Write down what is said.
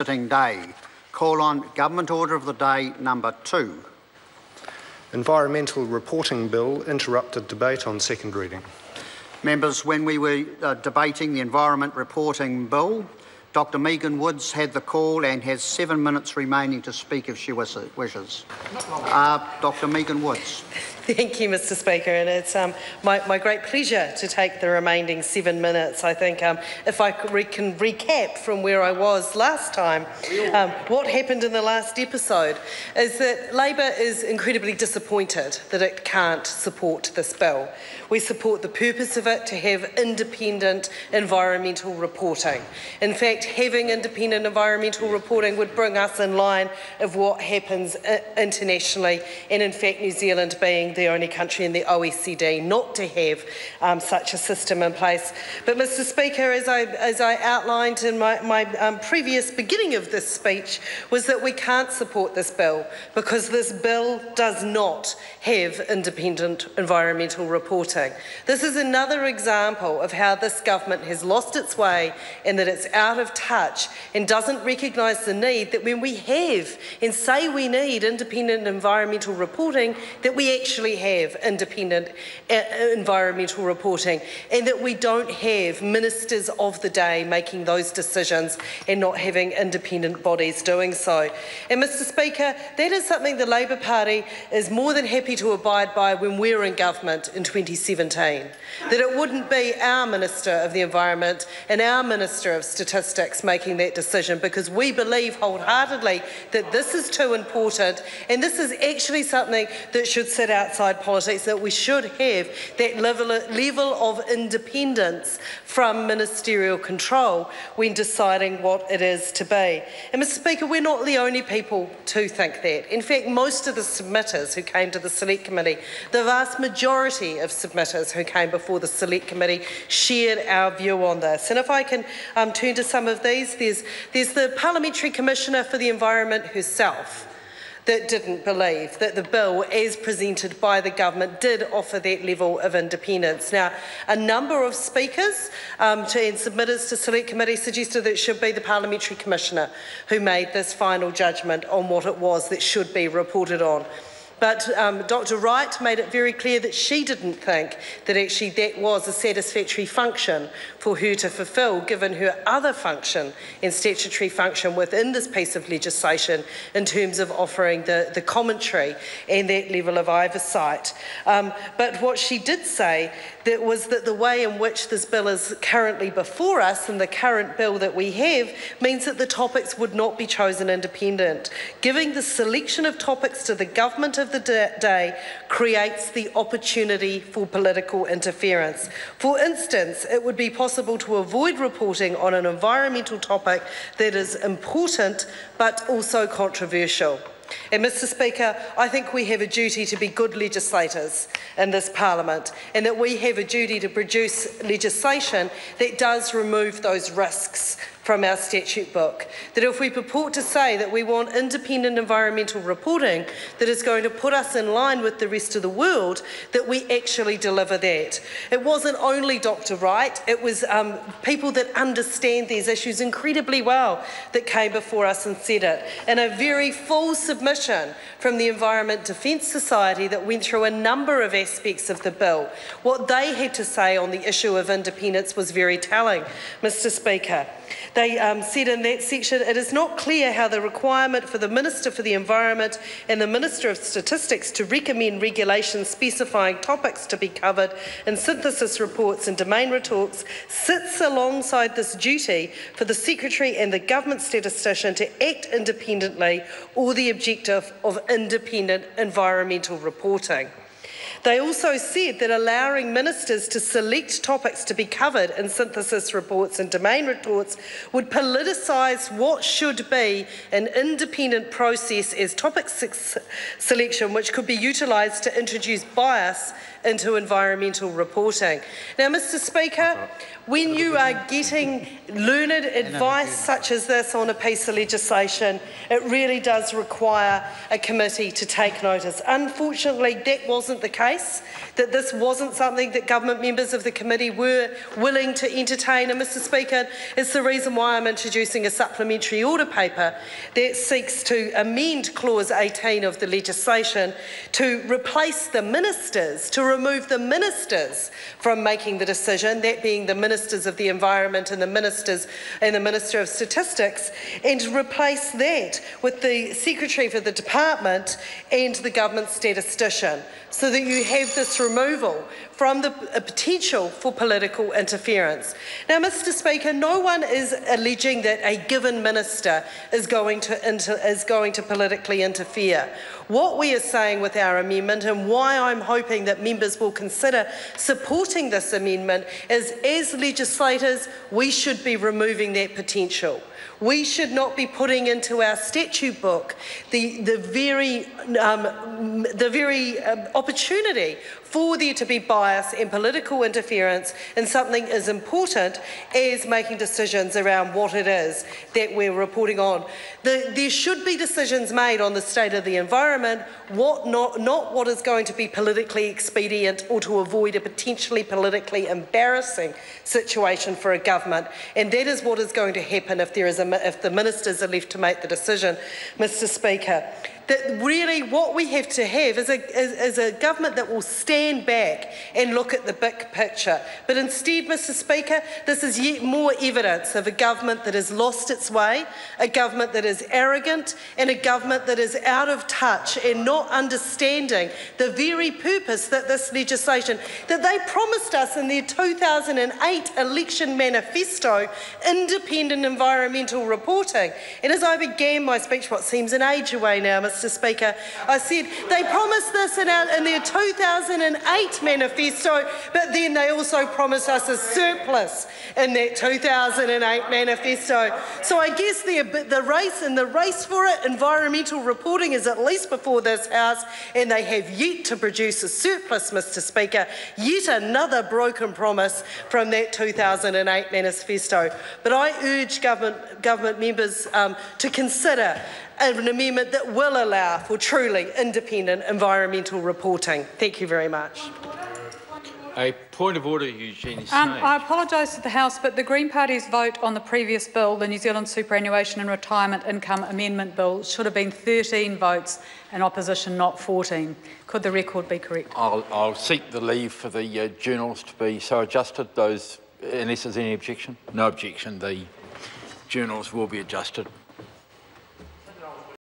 sitting day. Call on Government Order of the Day number 2. Environmental Reporting Bill interrupted debate on second reading. Members, when we were debating the Environment Reporting Bill, Dr Megan Woods had the call and has 7 minutes remaining to speak if she wishes. Dr Megan Woods. Thank you, Mr Speaker, and it's my great pleasure to take the remaining 7 minutes. I think if I can recap from where I was last time, what happened in the last episode is that Labor is incredibly disappointed that it can't support this bill. We support the purpose of it to have independent environmental reporting. In fact, having independent environmental reporting would bring us in line of what happens internationally, and in fact New Zealand being the only country in the OECD not to have such a system in place. But Mr Speaker, as I outlined in my previous beginning of this speech, was that we can't support this bill because this bill does not have independent environmental reporting. This is another example of how this government has lost its way and that it's out of touch and doesn't recognise the need that when we have and say we need independent environmental reporting, that we actually have independent environmental reporting, and that we don't have ministers of the day making those decisions and not having independent bodies doing so. And Mr Speaker, that is something the Labor Party is more than happy to abide by when we're in government in 2017. That it wouldn't be our Minister of the Environment and our Minister of Statistics making that decision, because we believe wholeheartedly that this is too important, and this is actually something that should sit outside politics, that we should have that level of independence from ministerial control when deciding what it is to be. And Mr Speaker, we're not the only people to think that. In fact, most of the submitters who came to the Select Committee, the vast majority of submitters who came before the Select Committee shared our view on this. And if I can turn to some of these, there's the Parliamentary Commissioner for the Environment herself that didn't believe that the bill as presented by the government did offer that level of independence. Now, a number of speakers and submitters to Select Committee suggested that it should be the Parliamentary Commissioner who made this final judgment on what it was that should be reported on. But Dr Wright made it very clear that she didn't think that actually that was a satisfactory function for her to fulfil, given her other function and statutory function within this piece of legislation in terms of offering the commentary and that level of oversight. But what she did say was that the way in which this bill is currently before us, and the current bill that we have, means that the topics would not be chosen independent. Giving the selection of topics to the government of the day creates the opportunity for political interference. For instance, it would be possible to avoid reporting on an environmental topic that is important but also controversial. And Mr Speaker, I think we have a duty to be good legislators in this Parliament, and that we have a duty to produce legislation that does remove those risks from our statute book. That if we purport to say that we want independent environmental reporting that is going to put us in line with the rest of the world, that we actually deliver that. It wasn't only Dr Wright, it was people that understand these issues incredibly well that came before us and said it. And a very full submission from the Environment Defence Society that went through a number of aspects of the bill. What they had to say on the issue of independence was very telling, Mr Speaker. They said in that section, it is not clear how the requirement for the Minister for the Environment and the Minister of Statistics to recommend regulations specifying topics to be covered in synthesis reports and domain reports sits alongside this duty for the Secretary and the Government statistician to act independently, or the objective of independent environmental reporting. They also said that allowing ministers to select topics to be covered in synthesis reports and domain reports would politicise what should be an independent process as topic selection, which could be utilised to introduce bias into environmental reporting. Now, Mr Speaker, when you are getting learned advice such as this on a piece of legislation, it really does require a committee to take notice. Unfortunately, that wasn't the case, that this wasn't something that government members of the committee were willing to entertain. And Mr Speaker, it's the reason why I'm introducing a supplementary order paper that seeks to amend Clause 18 of the legislation to replace the ministers, to remove the ministers from making the decision, that being the Ministers of the Environment and the Minister of Statistics, and to replace that with the Secretary for the Department and the government statistician, so that you have this removal from the potential for political interference. Now, Mr Speaker, no one is alleging that a given minister is going to politically interfere. What we are saying with our amendment, and why I'm hoping that members will consider supporting this amendment, is as legislators, we should be removing that potential. We should not be putting into our statute book the very opportunity for there to be bias and political interference in something as important as making decisions around what it is that we're reporting on. There should be decisions made on the state of the environment, not what is going to be politically expedient or to avoid a potentially politically embarrassing situation for a government. And that is what is going to happen if the ministers are left to make the decision, Mr Speaker. That really what we have to have is a government that will stand back and look at the big picture. But instead, Mr Speaker, this is yet more evidence of a government that has lost its way, a government that is arrogant, and a government that is out of touch and not understanding the very purpose that this legislation, that they promised us in their 2008 election manifesto, independent environmental reporting. And as I began my speech, what seems an age away now, Mr Speaker, I said they promised this in their 2008 manifesto, but then they also promised us a surplus in that 2008 manifesto. So I guess the race for it, environmental reporting, is at least before this House, and they have yet to produce a surplus, Mr Speaker. Yet another broken promise from that 2008 manifesto. But I urge government members to consider an amendment that will allow for truly independent environmental reporting. Thank you very much. A point of order, Eugenie Snade. I apologise to the House, but the Green Party's vote on the previous bill, the New Zealand Superannuation and Retirement Income Amendment Bill, should have been 13 votes in opposition, not 14. Could the record be correct? I'll seek the leave for the journals to be so adjusted, unless there's any objection. No objection, the journals will be adjusted.